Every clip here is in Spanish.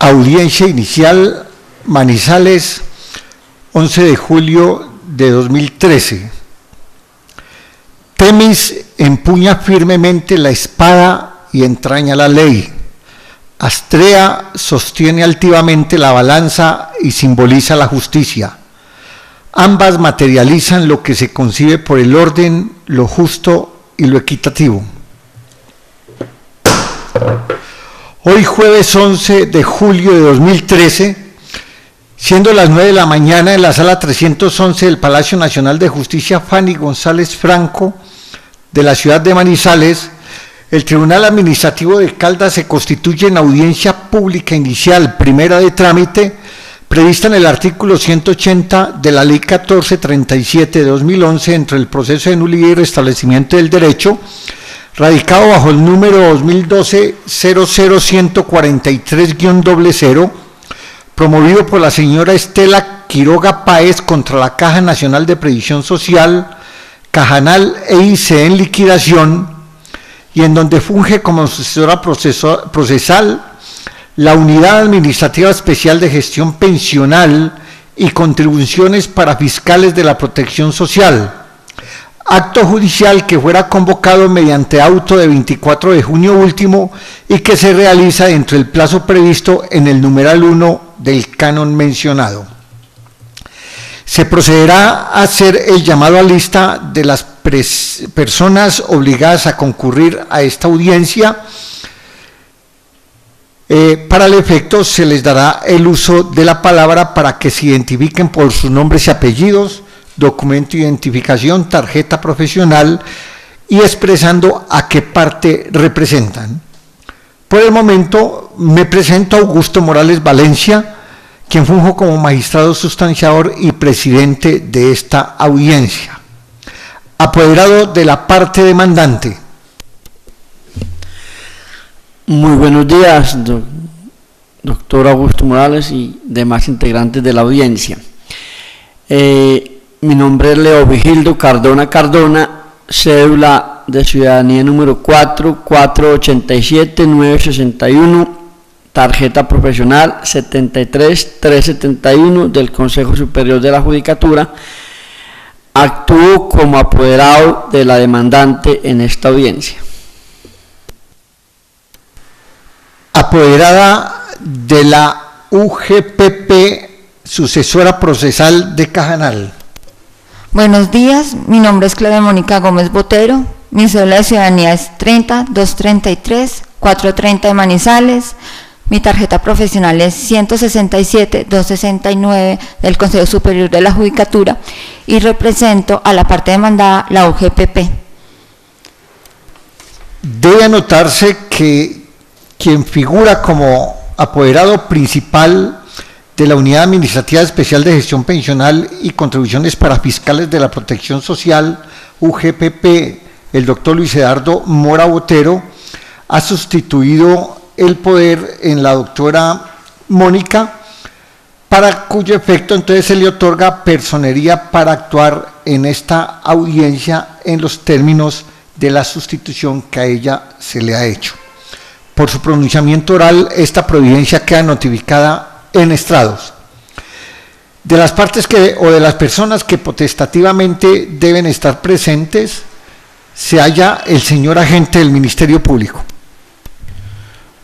Audiencia inicial, Manizales, 11 de julio de 2013. Temis empuña firmemente la espada y entraña la ley. Astrea sostiene altivamente la balanza y simboliza la justicia. Ambas materializan lo que se concibe por el orden, lo justo y lo equitativo. Hoy jueves 11 de julio de 2013, siendo las 9 de la mañana en la sala 311 del Palacio Nacional de Justicia Fanny González Franco de la ciudad de Manizales, el Tribunal Administrativo de Caldas se constituye en audiencia pública inicial, primera de trámite, prevista en el artículo 180 de la Ley 1437 de 2011 entre el proceso de nulidad y restablecimiento del derecho, radicado bajo el número 2012-00143-00, promovido por la señora Estela Quiroga Páez contra la Caja Nacional de Previsión Social, Cajanal EIC en liquidación, y en donde funge como asesora procesal la Unidad Administrativa Especial de Gestión Pensional y Contribuciones para Fiscales de la Protección Social. Acto judicial que fuera convocado mediante auto de 24 de junio último y que se realiza dentro del plazo previsto en el numeral 1 del canon mencionado. Se procederá a hacer el llamado a lista de las personas obligadas a concurrir a esta audiencia. Para el efecto se les dará el uso de la palabra para que se identifiquen por sus nombres y apellidos, documento de identificación, tarjeta profesional y expresando a qué parte representan. Por el momento me presento a Augusto Morales Valencia, quien funjo como magistrado sustanciador y presidente de esta audiencia. Apoderado de la parte demandante. Muy buenos días, doctor Augusto Morales y demás integrantes de la audiencia. Mi nombre es Leo Vigildo Cardona, cédula de ciudadanía número 4487961, tarjeta profesional 73371 del Consejo Superior de la Judicatura. Actúo como apoderado de la demandante en esta audiencia. Apoderada de la UGPP, sucesora procesal de Cajanal. Buenos días, mi nombre es Claudia Mónica Gómez Botero, mi cédula de ciudadanía es 30-233-430 de Manizales, mi tarjeta profesional es 167-269 del Consejo Superior de la Judicatura y represento a la parte demandada, la UGPP. Debe anotarse que quien figura como apoderado principal de la Unidad Administrativa Especial de Gestión Pensional y Contribuciones para Fiscales de la Protección Social, UGPP, el doctor Luis Eduardo Mora Botero, ha sustituido el poder en la doctora Mónica, para cuyo efecto entonces se le otorga personería para actuar en esta audiencia en los términos de la sustitución que a ella se le ha hecho. Por su pronunciamiento oral, esta providencia queda notificada en estrados. De las partes o de las personas que potestativamente deben estar presentes, se halla el señor agente del Ministerio Público.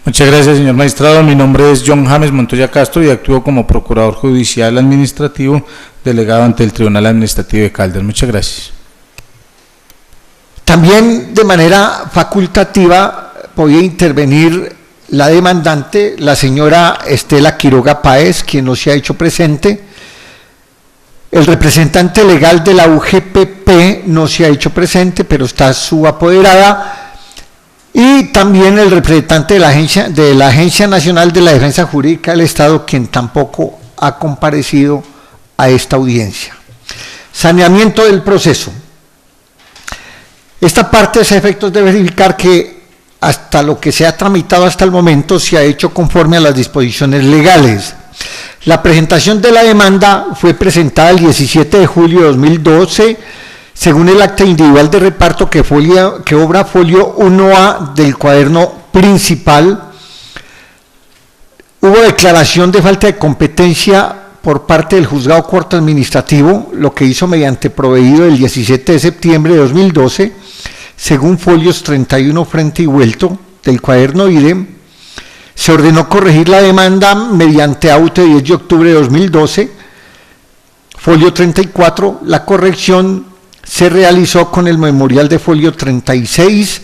Muchas gracias, señor magistrado. Mi nombre es John James Montoya Castro y actúo como procurador judicial administrativo delegado ante el Tribunal Administrativo de Caldas. Muchas gracias. También de manera facultativa podía intervenir la demandante, la señora Estela Quiroga Páez, quien no se ha hecho presente. El representante legal de la UGPP no se ha hecho presente, pero está su apoderada. Y también el representante de la Agencia Nacional de la Defensa Jurídica del Estado, quien tampoco ha comparecido a esta audiencia. Saneamiento del proceso. Esta parte es a efectos de verificar que hasta lo que se ha tramitado hasta el momento se ha hecho conforme a las disposiciones legales. La presentación de la demanda fue presentada el 17 de julio de 2012, según el acta individual de reparto que obra folio 1A del cuaderno principal. Hubo declaración de falta de competencia por parte del Juzgado Cuarto Administrativo, lo que hizo mediante proveído del 17 de septiembre de 2012, según folios 31 frente y vuelto del cuaderno IDE. Se ordenó corregir la demanda mediante auto de 10 de octubre de 2012, folio 34. La corrección se realizó con el memorial de folio 36.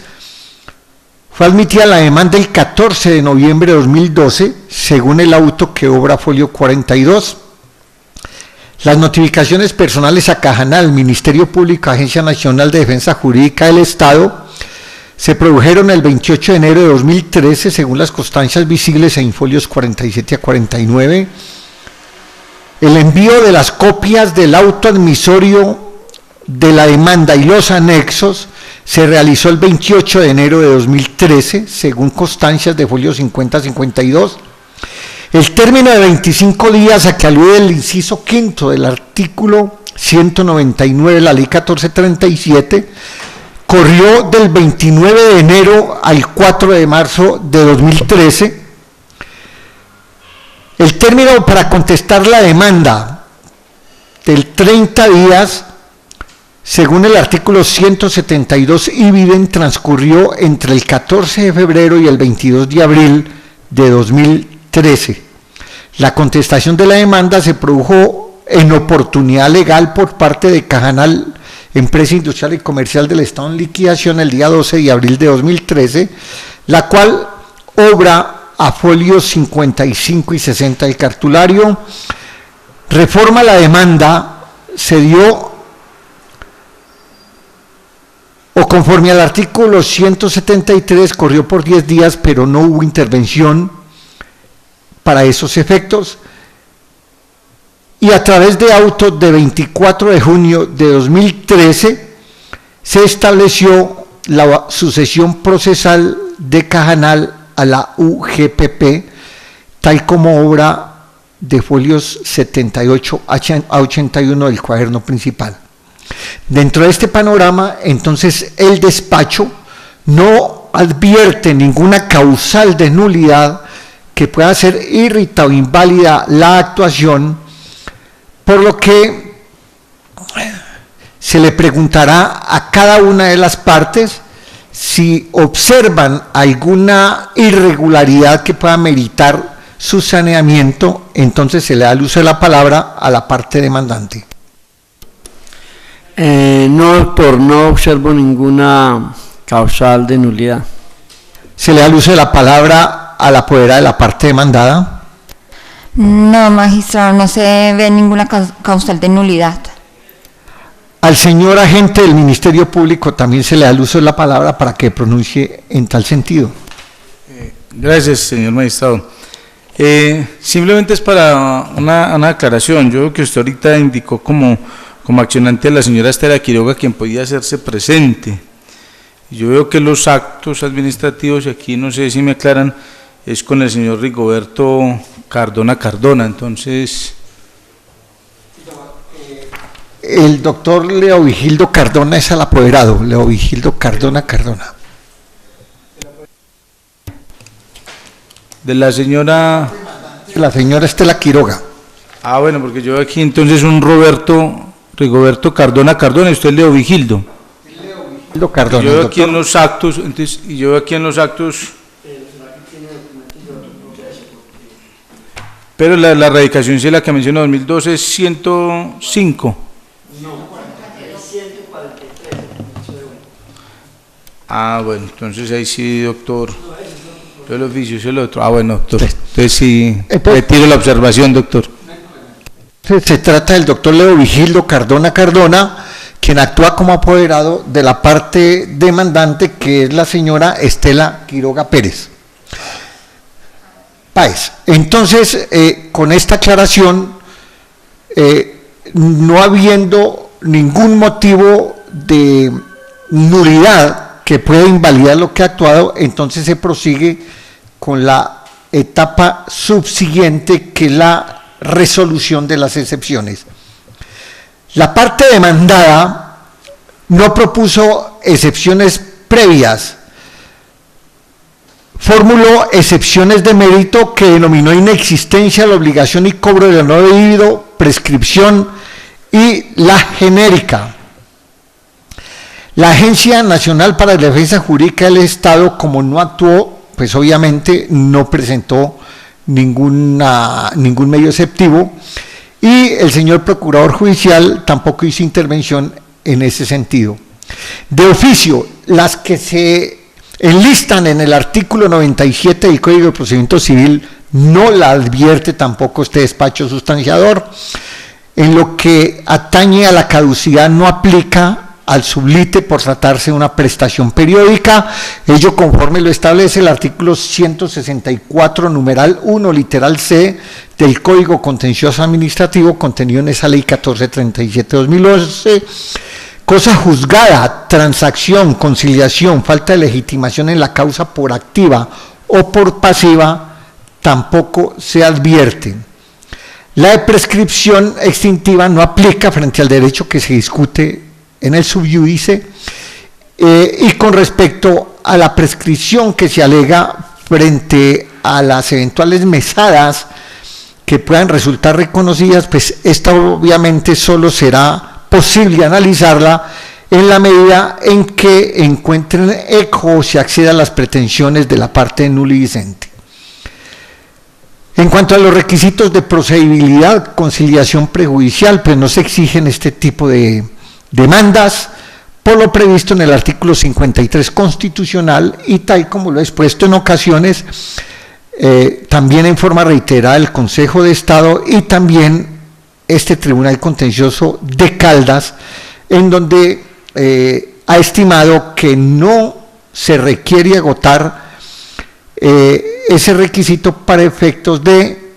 Fue admitida la demanda el 14 de noviembre de 2012, según el auto que obra folio 42. Las notificaciones personales a Cajanal, Ministerio Público, Agencia Nacional de Defensa Jurídica del Estado, se produjeron el 28 de enero de 2013, según las constancias visibles en folios 47 a 49. El envío de las copias del auto admisorio de la demanda y los anexos se realizó el 28 de enero de 2013, según constancias de folio 50 a 52. El término de 25 días a que alude el inciso quinto del artículo 199 de la Ley 1437 corrió del 29 de enero al 4 de marzo de 2013. El término para contestar la demanda del 30 días, según el artículo 172 ibidem, transcurrió entre el 14 de febrero y el 22 de abril de 2013. La contestación de la demanda se produjo en oportunidad legal por parte de Cajanal, Empresa Industrial y Comercial del Estado en liquidación, el día 12 de abril de 2013, la cual obra a folios 55 y 60 del cartulario. Reforma la demanda, se dio, o conforme al artículo 173, corrió por 10 días, pero no hubo intervención para esos efectos, y a través de auto de 24 de junio de 2013 se estableció la sucesión procesal de Cajanal a la UGPP, tal como obra de folios 78 a 81 del cuaderno principal. Dentro de este panorama, entonces, el despacho no advierte ninguna causal de nulidad que pueda hacer irrita o inválida la actuación, por lo que se le preguntará a cada una de las partes si observan alguna irregularidad que pueda meritar su saneamiento. Entonces se le da el uso de la palabra a la parte demandante. No, doctor, no observo ninguna causal de nulidad. Se le da el uso de la palabra a la apoderada de la parte demandada. No, magistrado, no se ve ninguna causal de nulidad. Al señor agente del Ministerio Público también se le da el uso de la palabra para que pronuncie en tal sentido. Gracias, señor magistrado. Simplemente es para una aclaración. Yo creo que usted ahorita indicó como accionante a la señora Estela Quiroga, quien podía hacerse presente. Yo veo que los actos administrativos, y aquí no sé si me aclaran, es con el señor Rigoberto Cardona, entonces... El doctor Leovigildo Cardona es el apoderado, Leovigildo Cardona. De la señora... La señora Estela Quiroga. Ah, bueno, porque yo aquí entonces un Rigoberto Cardona, y usted es Leovigildo. Leovigildo Cardona. Yo aquí en los actos, entonces, y yo aquí en los actos... Pero la radicación, si es la que mencionó 2012, es 105. Ah, bueno, entonces ahí sí, doctor. Yo el oficio es el otro. Ah, bueno, doctor. Entonces sí, retiro la observación, doctor. Se trata del doctor Leovigildo Cardona, quien actúa como apoderado de la parte demandante, que es la señora Estela Quiroga Páez. Entonces, con esta aclaración, no habiendo ningún motivo de nulidad que pueda invalidar lo que ha actuado, entonces se prosigue con la etapa subsiguiente, que es la resolución de las excepciones. La parte demandada no propuso excepciones previas. formuló excepciones de mérito que denominó inexistencia la obligación y cobro de lo no debido, prescripción y la genérica. La Agencia Nacional para la Defensa Jurídica del Estado, como no actuó, pues obviamente no presentó ningún medio exceptivo, y el señor Procurador Judicial tampoco hizo intervención en ese sentido. De oficio, las que se enlistan en el artículo 97 del Código de Procedimiento Civil no la advierte tampoco este despacho sustanciador. En lo que atañe a la caducidad no aplica al sublite por tratarse de una prestación periódica, ello conforme lo establece el artículo 164, numeral 1, literal C, del Código Contencioso Administrativo contenido en esa ley 1437-2011, cosa juzgada, transacción, conciliación, falta de legitimación en la causa por activa o por pasiva, tampoco se advierte. La de prescripción extintiva no aplica frente al derecho que se discute en el subyúdice, y con respecto a la prescripción que se alega frente a las eventuales mesadas que puedan resultar reconocidas, pues esta obviamente solo será posible analizarla en la medida en que encuentren eco o se acceda a las pretensiones de la parte nulidicente. En cuanto a los requisitos de procedibilidad, conciliación prejudicial, pues no se exigen este tipo de demandas por lo previsto en el artículo 53 constitucional y tal como lo he expuesto en ocasiones, también en forma reiterada el Consejo de Estado y también este Tribunal Contencioso de Caldas, en donde ha estimado que no se requiere agotar ese requisito para efectos de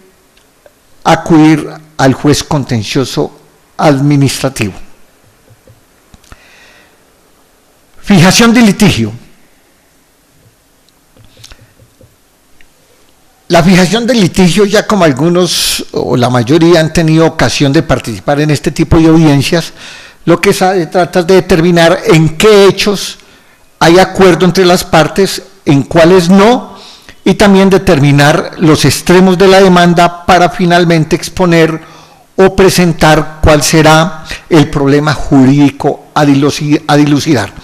acudir al juez contencioso administrativo. Fijación de litigio. La fijación del litigio, ya como algunos o la mayoría han tenido ocasión de participar en este tipo de audiencias, lo que se trata es de determinar en qué hechos hay acuerdo entre las partes, en cuáles no, y también determinar los extremos de la demanda para finalmente exponer o presentar cuál será el problema jurídico a dilucidar.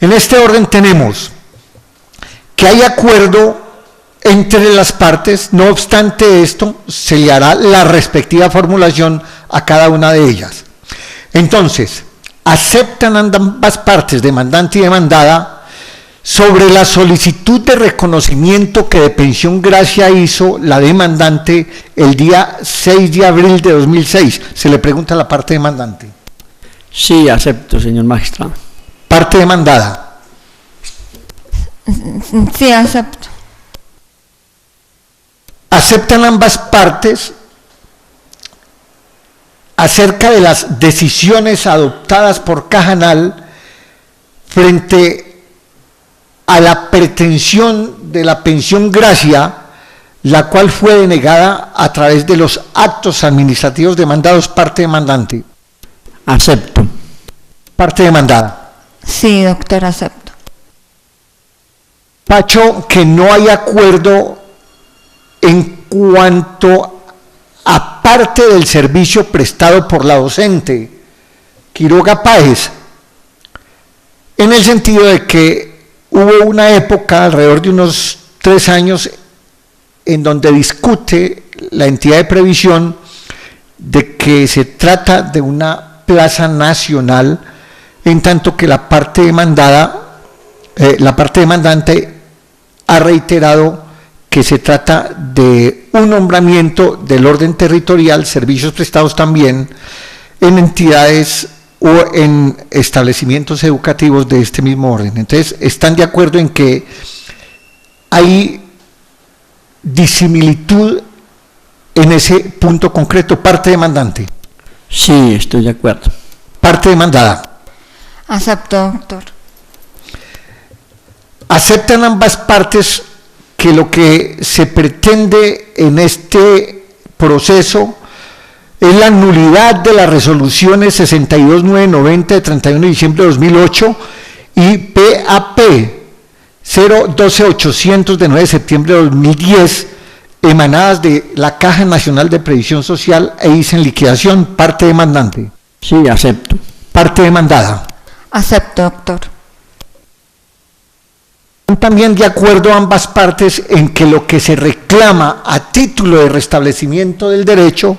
En este orden tenemos que hay acuerdo entre las partes, no obstante esto, se le hará la respectiva formulación a cada una de ellas. Entonces, aceptan ambas partes, demandante y demandada, sobre la solicitud de reconocimiento que de pensión gracia hizo la demandante el día 6 de abril de 2006. Se le pregunta a la parte demandante. Sí, acepto, señor magistrado. Parte demandada. Sí, acepto. Aceptan ambas partes acerca de las decisiones adoptadas por Cajanal frente a la pretensión de la pensión gracia, la cual fue denegada a través de los actos administrativos demandados. Parte demandante. Acepto. Parte demandada. Sí, doctor, acepto. Pacho, que no hay acuerdo en cuanto a parte del servicio prestado por la docente Quiroga Páez, en el sentido de que hubo una época, alrededor de unos 3 años, en donde discute la entidad de previsión de que se trata de una plaza nacional, en tanto que la parte demandante ha reiterado que se trata de un nombramiento del orden territorial, servicios prestados también en entidades o en establecimientos educativos de este mismo orden. Entonces, están de acuerdo en que hay disimilitud en ese punto concreto. Parte demandante. Sí, estoy de acuerdo. Parte demandada. Acepto, doctor. Aceptan ambas partes que lo que se pretende en este proceso es la nulidad de las resoluciones 62990 de 31 de diciembre de 2008 y PAP 012-800 de 9 de septiembre de 2010, emanadas de la Caja Nacional de Previsión Social e ICE en liquidación, parte demandante. Sí, acepto. Parte demandada. Acepto, doctor. También de acuerdo ambas partes en que lo que se reclama a título de restablecimiento del derecho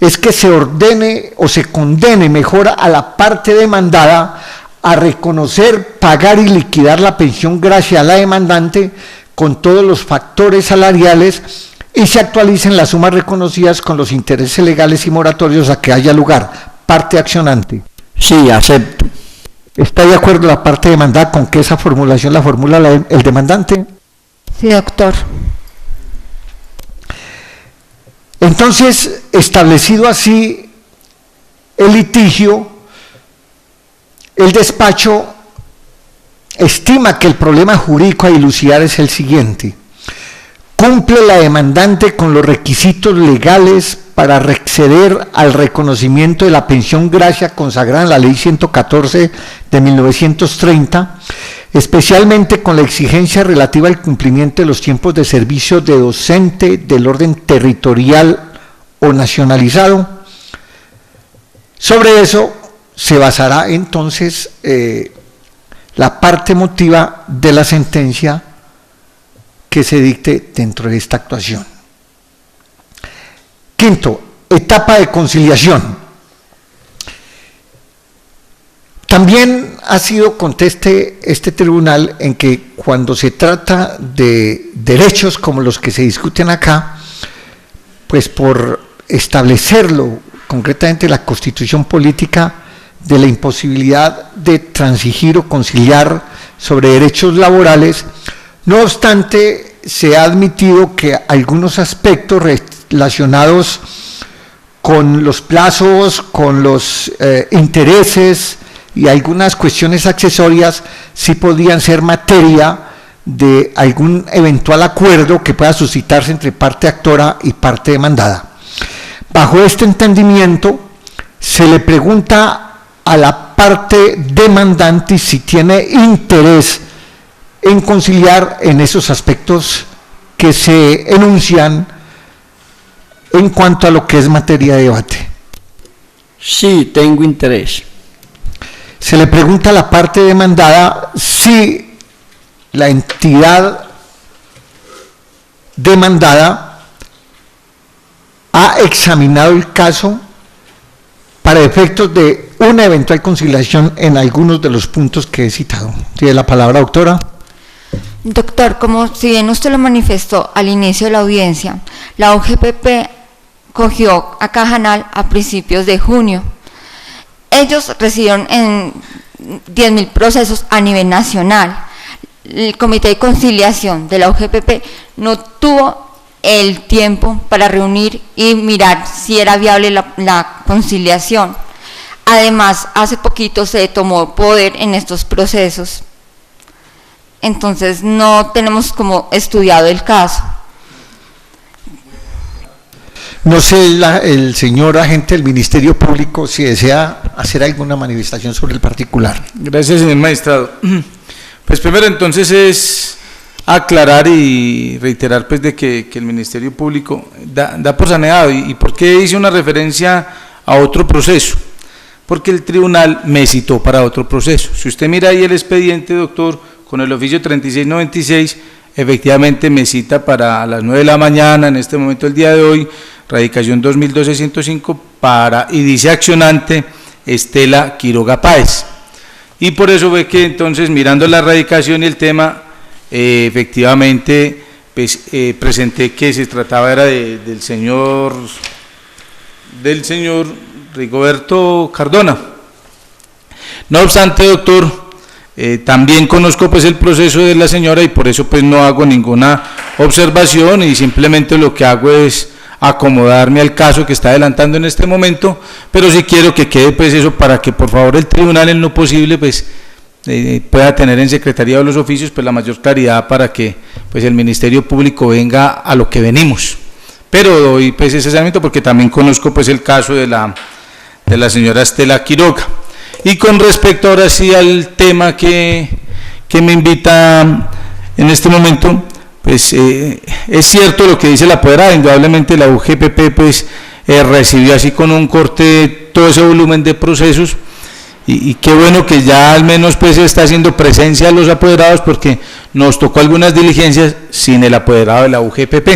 es que se ordene o se condene mejor a la parte demandada a reconocer, pagar y liquidar la pensión gracia a la demandante con todos los factores salariales y se actualicen las sumas reconocidas con los intereses legales y moratorios a que haya lugar. Parte accionante. Sí, acepto. ¿Está de acuerdo la parte demandada con que esa formulación la formula el demandante? Sí, doctor. Entonces, establecido así el litigio, el despacho estima que el problema jurídico a dilucidar es el siguiente: cumple la demandante con los requisitos legales para acceder al reconocimiento de la pensión gracia consagrada en la Ley 114 de 1930, especialmente con la exigencia relativa al cumplimiento de los tiempos de servicio de docente del orden territorial o nacionalizado. Sobre eso se basará entonces la parte motiva de la sentencia que se dicte dentro de esta actuación. Quinto, etapa de conciliación. También ha sido conteste este tribunal en que cuando se trata de derechos como los que se discuten acá, pues por establecerlo concretamente la Constitución política de la imposibilidad de transigir o conciliar sobre derechos laborales, no obstante se ha admitido que algunos aspectos relacionados con los plazos, con los intereses y algunas cuestiones accesorias sí podían ser materia de algún eventual acuerdo que pueda suscitarse entre parte actora y parte demandada. Bajo este entendimiento se le pregunta a la parte demandante si tiene interés en conciliar en esos aspectos que se enuncian en cuanto a lo que es materia de debate. Sí, tengo interés. Se le pregunta a la parte demandada si la entidad demandada ha examinado el caso para efectos de una eventual conciliación en algunos de los puntos que he citado. Tiene la palabra, doctora. Doctor, como si bien usted lo manifestó al inicio de la audiencia, la OGPP cogió a Cajanal a principios de junio. Ellos recibieron en 10.000 procesos a nivel nacional. El Comité de Conciliación de la OGPP no tuvo el tiempo para reunir y mirar si era viable la conciliación. Además, hace poquito se tomó poder en estos procesos. Entonces, no tenemos como estudiado el caso. No sé el señor agente del Ministerio Público si desea hacer alguna manifestación sobre el particular. Gracias, señor magistrado. Pues primero entonces es aclarar y reiterar pues de que el Ministerio Público da por saneado. ¿Y por qué hice una referencia a otro proceso? Porque el tribunal me citó para otro proceso. Si usted mira ahí el expediente, doctor, con el oficio 3696, efectivamente me cita para las 9 de la mañana, en este momento el día de hoy, radicación 2012-105, y dice accionante Estela Quiroga Páez. Y por eso ve que entonces mirando la radicación y el tema, efectivamente pues, presenté que se trataba era del señor Rigoberto Cardona. No obstante, doctor, también conozco pues el proceso de la señora y por eso pues no hago ninguna observación y simplemente lo que hago es acomodarme al caso que está adelantando en este momento, pero sí quiero que quede pues eso para que por favor el tribunal en lo posible pues pueda tener en Secretaría de los Oficios pues la mayor claridad para que pues el Ministerio Público venga a lo que venimos. Pero doy pues ese asesoramiento porque también conozco pues el caso de la señora Estela Quiroga. Y con respecto ahora sí al tema que me invita en este momento, pues es cierto lo que dice la apoderada, indudablemente la UGPP pues recibió así con un corte todo ese volumen de procesos, y qué bueno que ya al menos pues está haciendo presencia a los apoderados, porque nos tocó algunas diligencias sin el apoderado de la UGPP.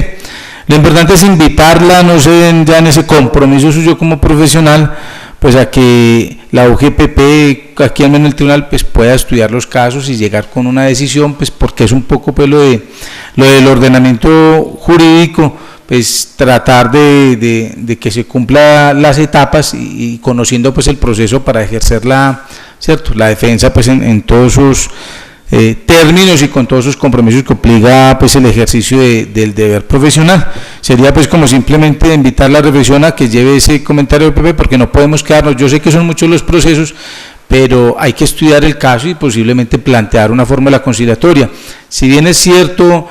Lo importante es invitarla, no sé, ya en ese compromiso suyo como profesional, pues a que la UGPP, aquí al menos el tribunal, pues pueda estudiar los casos y llegar con una decisión, pues porque es un poco pues lo del ordenamiento jurídico, pues tratar de que se cumplan las etapas y conociendo pues el proceso para ejercer la defensa pues en todos sus términos y con todos sus compromisos que obliga pues el ejercicio del deber profesional. Sería pues como simplemente invitar la reflexión a que lleve ese comentario del PP, porque no podemos quedarnos, yo sé que son muchos los procesos, pero hay que estudiar el caso y posiblemente plantear una fórmula conciliatoria. Si bien es cierto,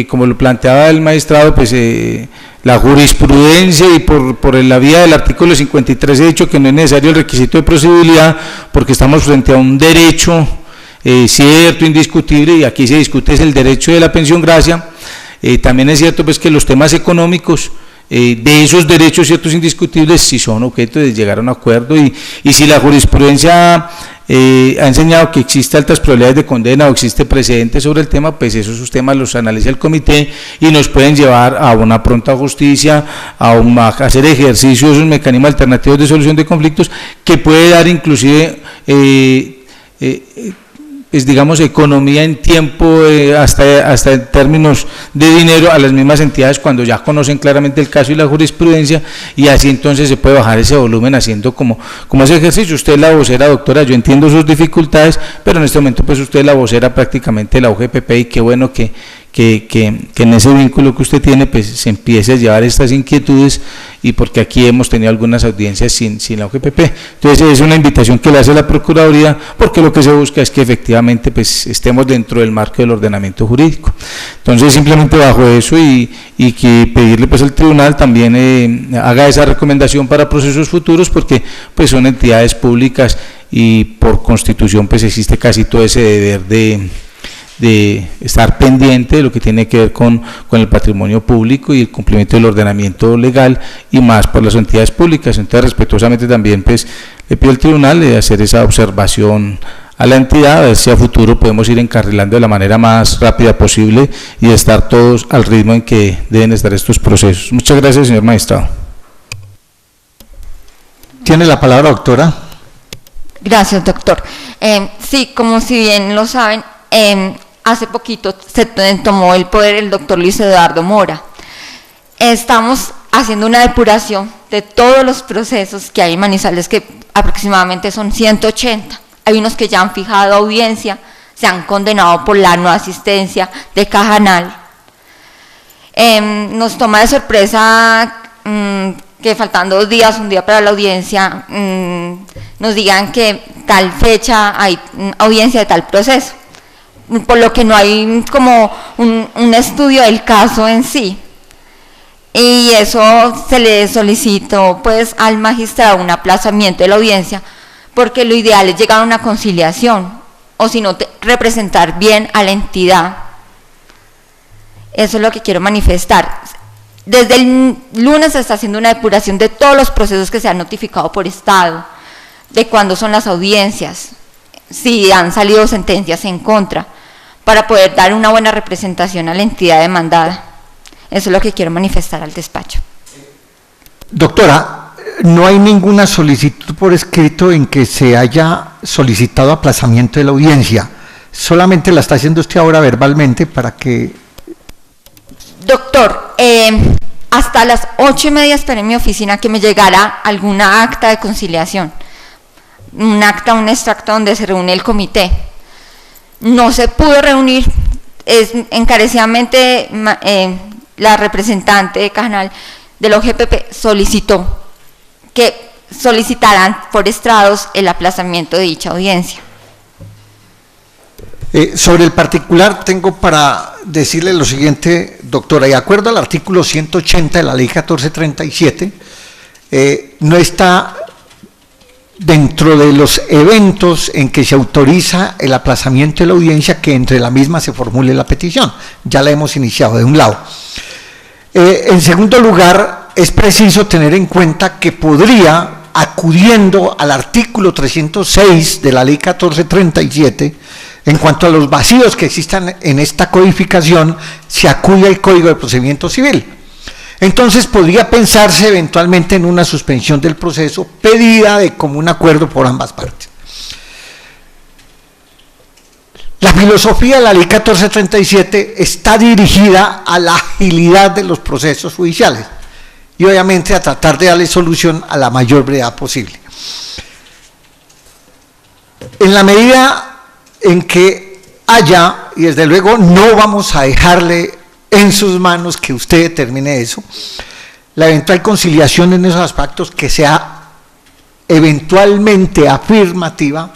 como lo planteaba el magistrado, pues la jurisprudencia y por la vía del artículo 53 he dicho que no es necesario el requisito de procedibilidad, porque estamos frente a un derecho cierto, indiscutible, y aquí se discute es el derecho de la pensión gracia. También es cierto pues que los temas económicos de esos derechos ciertos indiscutibles si son objeto de llegar a un acuerdo, y si la jurisprudencia ha enseñado que existe altas probabilidades de condena o existe precedente sobre el tema, pues esos temas los analiza el comité y nos pueden llevar a una pronta justicia, a hacer ejercicio de esos mecanismos alternativos de solución de conflictos que puede dar inclusive pues digamos economía en tiempo, hasta en términos de dinero a las mismas entidades cuando ya conocen claramente el caso y la jurisprudencia, y así entonces se puede bajar ese volumen haciendo como ese ejercicio. Usted es la vocera, doctora, yo entiendo sus dificultades, pero en este momento pues usted es la vocera prácticamente de la UGPP, y qué bueno que en ese vínculo que usted tiene pues se empiece a llevar estas inquietudes, y porque aquí hemos tenido algunas audiencias sin la UGPP. Entonces es una invitación que le hace la Procuraduría, porque lo que se busca es que efectivamente pues estemos dentro del marco del ordenamiento jurídico. Entonces simplemente bajo eso y que pedirle pues al tribunal también haga esa recomendación para procesos futuros, porque pues son entidades públicas y por constitución pues existe casi todo ese deber de estar pendiente de lo que tiene que ver con el patrimonio público y el cumplimiento del ordenamiento legal, y más por las entidades públicas. Entonces respetuosamente también pues le pido al tribunal de hacer esa observación a la entidad, a ver si a futuro podemos ir encarrilando de la manera más rápida posible y estar todos al ritmo en que deben estar estos procesos. Muchas gracias, señor magistrado. Tiene la palabra, doctora. Gracias, doctor. Sí, como si bien lo saben, hace poquito se tomó el poder el doctor Luis Eduardo Mora. Estamos haciendo una depuración de todos los procesos que hay en Manizales, que aproximadamente son 180. Hay unos que ya han fijado audiencia, se han condenado por la no asistencia de Cajanal. Nos toma de sorpresa que faltando 2 días, un día para la audiencia, nos digan que tal fecha hay audiencia de tal proceso, por lo que no hay como un estudio del caso en sí. Y eso se le solicitó pues al magistrado un aplazamiento de la audiencia, porque lo ideal es llegar a una conciliación, o si no, representar bien a la entidad. Eso es lo que quiero manifestar. Desde el lunes se está haciendo una depuración de todos los procesos que se han notificado por Estado, de cuándo son las audiencias, si han salido sentencias en contra, para poder dar una buena representación a la entidad demandada. Eso es lo que quiero manifestar al despacho. Doctora, no hay ninguna solicitud por escrito en que se haya solicitado aplazamiento de la audiencia, solamente la está haciendo usted ahora verbalmente para que... Doctor, hasta las 8:30 esperé en mi oficina que me llegara alguna acta de conciliación, un extracto donde se reúne el comité. No se pudo reunir, encarecidamente la representante de Cajanal de la OGPP solicitó que solicitaran por estrados el aplazamiento de dicha audiencia. Sobre el particular tengo para decirle lo siguiente, doctora, de acuerdo al artículo 180 de la ley 1437, no está dentro de los eventos en que se autoriza el aplazamiento de la audiencia, que entre la misma se formule la petición. Ya la hemos iniciado de un lado. En segundo lugar, es preciso tener en cuenta que podría, acudiendo al artículo 306 de la ley 1437, en cuanto a los vacíos que existan en esta codificación, se acude al Código de Procedimiento Civil. Entonces podría pensarse eventualmente en una suspensión del proceso pedida de común acuerdo por ambas partes. La filosofía de la ley 1437 está dirigida a la agilidad de los procesos judiciales y obviamente a tratar de darle solución a la mayor brevedad posible. En la medida en que haya, y desde luego no vamos a dejarle en sus manos que usted determine eso, la eventual conciliación en esos aspectos que sea eventualmente afirmativa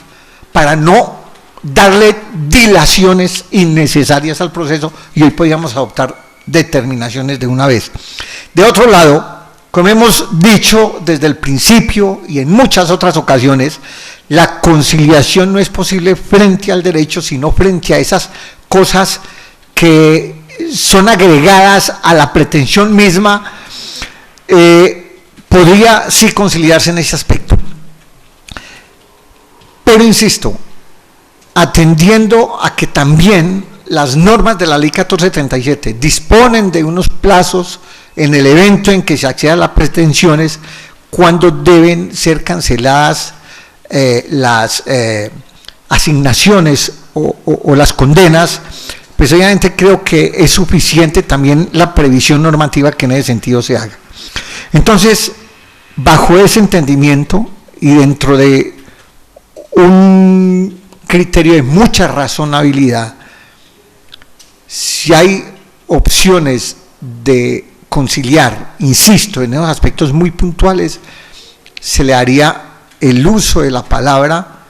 para no darle dilaciones innecesarias al proceso, y hoy podríamos adoptar determinaciones de una vez. De otro lado, como hemos dicho desde el principio y en muchas otras ocasiones, la conciliación no es posible frente al derecho, sino frente a esas cosas que son agregadas a la pretensión misma. Podría sí conciliarse en ese aspecto. Pero insisto, atendiendo a que también las normas de la ley 1437 disponen de unos plazos en el evento en que se acceda a las pretensiones, cuando deben ser canceladas las asignaciones o las condenas, pues obviamente creo que es suficiente también la previsión normativa que en ese sentido se haga. Entonces, bajo ese entendimiento y dentro de un criterio de mucha razonabilidad, si hay opciones de conciliar, insisto, en esos aspectos muy puntuales, se le haría el uso de la palabra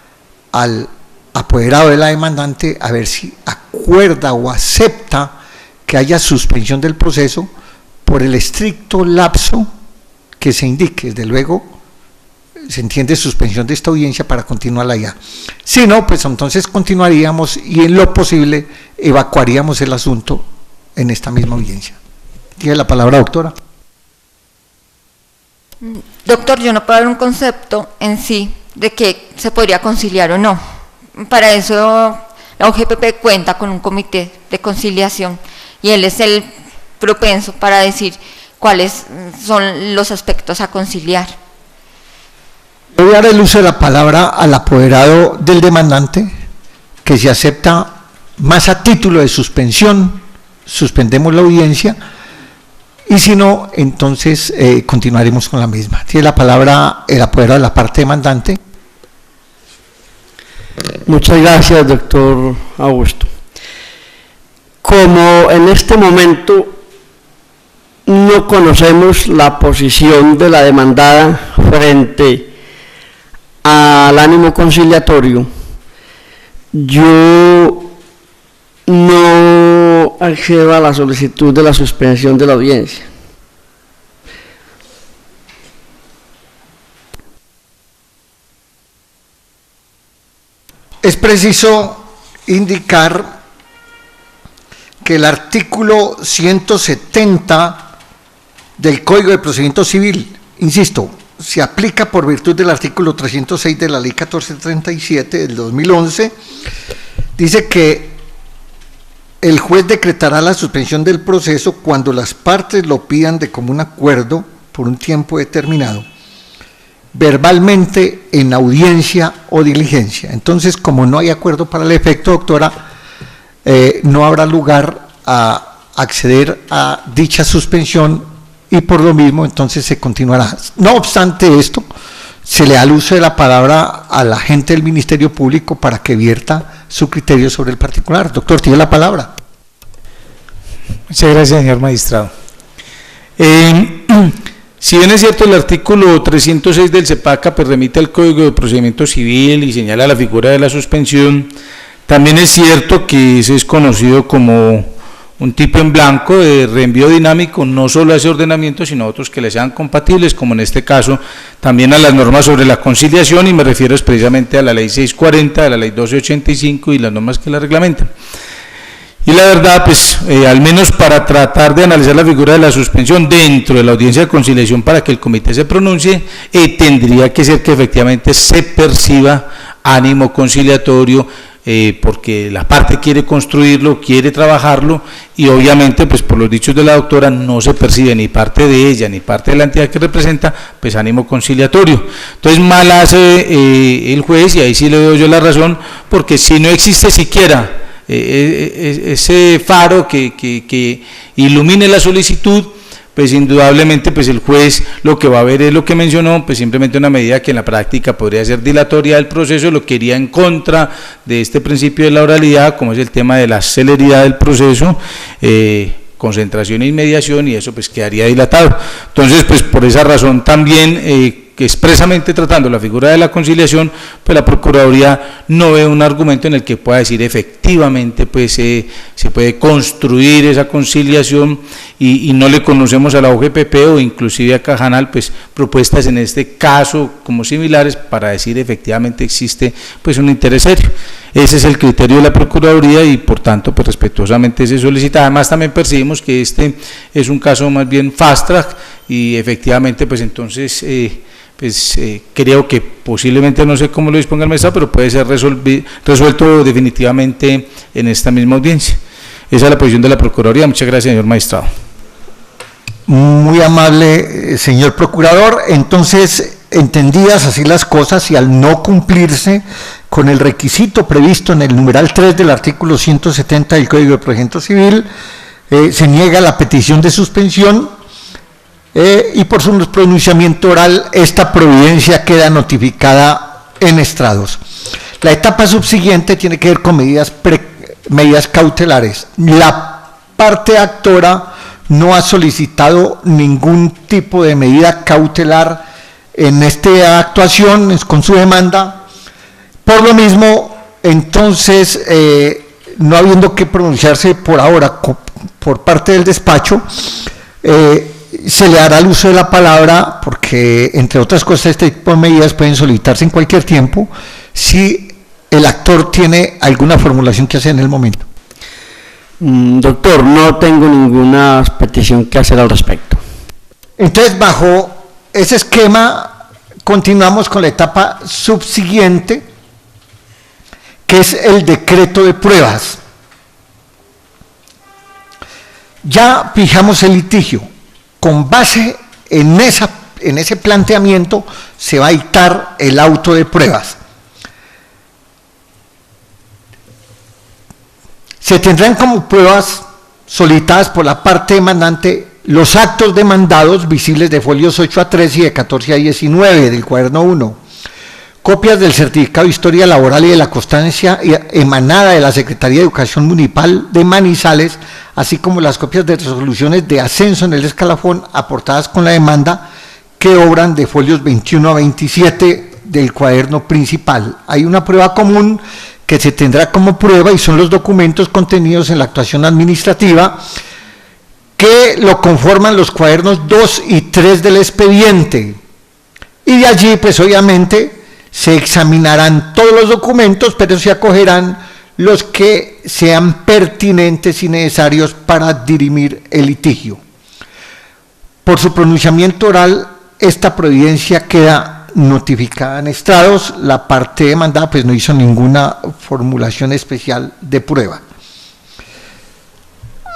al apoderado de la demandante a ver si acuerda o acepta que haya suspensión del proceso por el estricto lapso que se indique. Desde luego se entiende suspensión de esta audiencia para continuarla ya. Si no, pues entonces continuaríamos y en lo posible evacuaríamos el asunto en esta misma audiencia. Tiene la palabra, doctora. Doctor, yo no puedo dar un concepto en sí de que se podría conciliar o no. Para eso la UGPP cuenta con un comité de conciliación y él es el propenso para decir cuáles son los aspectos a conciliar. Voy a dar el uso de la palabra al apoderado del demandante, que si acepta más a título de suspensión, suspendemos la audiencia, y si no, entonces continuaremos con la misma. Tiene la palabra el apoderado de la parte demandante. Muchas gracias, doctor Augusto. Como en este momento no conocemos la posición de la demandada frente al ánimo conciliatorio, yo no accedo a la solicitud de la suspensión de la audiencia. Es preciso indicar que el artículo 170 del Código de Procedimiento Civil, insisto, se aplica por virtud del artículo 306 de la ley 1437 del 2011, dice que el juez decretará la suspensión del proceso cuando las partes lo pidan de común acuerdo por un tiempo determinado, verbalmente en audiencia o diligencia. Entonces, como no hay acuerdo para el efecto, doctora, no habrá lugar a acceder a dicha suspensión y por lo mismo entonces se continuará. No obstante esto, se le da el uso de la palabra al agente del Ministerio Público para que vierta su criterio sobre el particular. Doctor, tiene la palabra. Muchas gracias, señor magistrado. Si bien es cierto, el artículo 306 del CEPACA pues remite al Código de Procedimiento Civil y señala la figura de la suspensión, también es cierto que ese es conocido como un tipo en blanco de reenvío dinámico, no solo a ese ordenamiento, sino a otros que le sean compatibles, como en este caso también a las normas sobre la conciliación, y me refiero precisamente a la ley 640, a la ley 1285 y las normas que la reglamentan. Y la verdad, pues, al menos para tratar de analizar la figura de la suspensión dentro de la audiencia de conciliación para que el comité se pronuncie, tendría que ser que efectivamente se perciba ánimo conciliatorio, porque la parte quiere construirlo, quiere trabajarlo, y obviamente, pues por los dichos de la doctora, no se percibe ni parte de ella, ni parte de la entidad que representa, pues ánimo conciliatorio. Entonces, mal hace el juez, y ahí sí le doy yo la razón, porque si no existe siquiera ese faro que ilumine la solicitud, pues indudablemente pues el juez lo que va a ver es lo que mencionó, pues simplemente una medida que en la práctica podría ser dilatoria del proceso, lo que iría en contra de este principio de la oralidad, como es el tema de la celeridad del proceso, concentración e inmediación, y eso pues quedaría dilatado. Entonces, pues por esa razón también, que expresamente tratando la figura de la conciliación, pues la Procuraduría no ve un argumento en el que pueda decir efectivamente pues se puede construir esa conciliación, y no le conocemos a la OGPP o inclusive a Cajanal pues propuestas en este caso como similares para decir efectivamente existe pues un interés serio. Ese es el criterio de la Procuraduría, y por tanto pues respetuosamente se solicita. Además también percibimos que este es un caso más bien fast track, y efectivamente pues entonces creo que posiblemente, no sé cómo lo disponga el magistrado, pero puede ser resuelto definitivamente en esta misma audiencia. Esa es la posición de la Procuraduría. Muchas gracias, señor magistrado. Muy amable, señor procurador. Entonces, entendidas así las cosas, y al no cumplirse con el requisito previsto en el numeral 3 del artículo 170 del Código de Procedimiento Civil, se niega la petición de suspensión, y por su pronunciamiento oral esta providencia queda notificada en estrados. La etapa subsiguiente tiene que ver con medidas cautelares. La parte actora no ha solicitado ningún tipo de medida cautelar en esta actuación con su demanda. Por lo mismo, entonces, no habiendo que pronunciarse por ahora por parte del despacho, se le hará el uso de la palabra, porque entre otras cosas este tipo de medidas pueden solicitarse en cualquier tiempo si el actor tiene alguna formulación que hacer en el momento. Doctor, no tengo ninguna petición que hacer al respecto. Entonces, bajo ese esquema, continuamos con la etapa subsiguiente, que es el decreto de pruebas. Ya fijamos el litigio. Con base en ese planteamiento se va a dictar el auto de pruebas. Se tendrán como pruebas solicitadas por la parte demandante los actos demandados visibles de folios 8 a 13 y de 14 a 19 del cuaderno 1, copias del certificado de historia laboral y de la constancia emanada de la Secretaría de Educación Municipal de Manizales, así como las copias de resoluciones de ascenso en el escalafón aportadas con la demanda, que obran de folios 21 a 27 del cuaderno principal. Hay una prueba común que se tendrá como prueba, y son los documentos contenidos en la actuación administrativa, que lo conforman los cuadernos 2 y 3 del expediente, y de allí pues obviamente se examinarán todos los documentos, pero se acogerán los que sean pertinentes y necesarios para dirimir el litigio. Por su pronunciamiento oral, esta providencia queda notificada en estrados. La parte demandada pues no hizo ninguna formulación especial de prueba.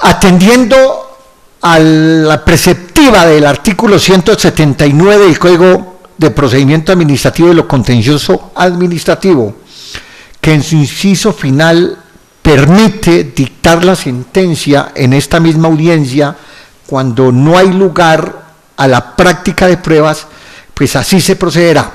Atendiendo a la preceptiva del artículo 179 del Código de Procedimiento Administrativo de lo Contencioso Administrativo, que en su inciso final permite dictar la sentencia en esta misma audiencia cuando no hay lugar a la práctica de pruebas, pues así se procederá.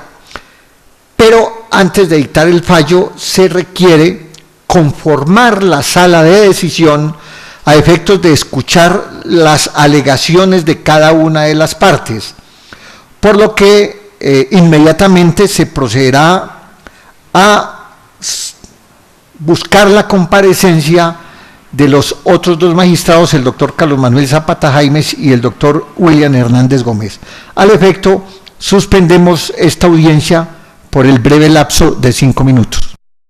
Pero antes de dictar el fallo se requiere conformar la sala de decisión a efectos de escuchar las alegaciones de cada una de las partes, por lo que inmediatamente se procederá a buscar la comparecencia de los otros dos magistrados, el doctor Carlos Manuel Zapata Jaimes y el doctor William Hernández Gómez. Al efecto, suspendemos esta audiencia por el breve lapso de 5 minutos.